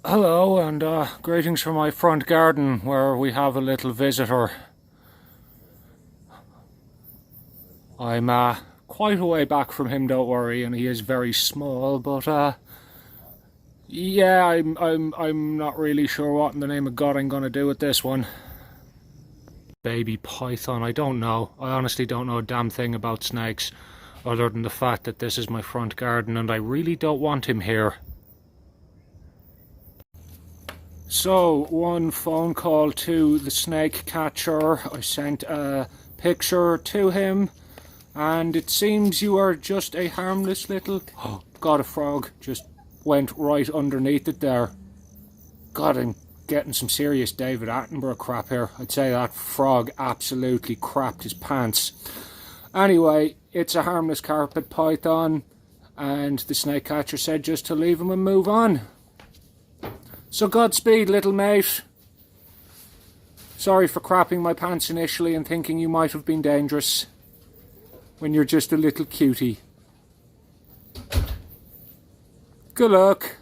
Hello, and greetings from my front garden where we have a little visitor. I'm quite a way back from him, don't worry, and he is very small, but yeah, I'm not really sure what in the name of God I'm gonna do with this one. Baby python, I don't know. I honestly don't know a damn thing about snakes, other than the fact that this is my front garden and I really don't want him here. So, one phone call to the snake catcher. I sent a picture to him, and it seems you are just a harmless little... Oh, God, a frog just went right underneath it there. God, I'm getting some serious David Attenborough crap here. I'd say that frog absolutely crapped his pants. Anyway, it's a harmless carpet python, and the snake catcher said just to leave him and move on. So Godspeed, little mate. Sorry for crapping my pants initially and thinking you might have been dangerous when you're just a little cutie. Good luck.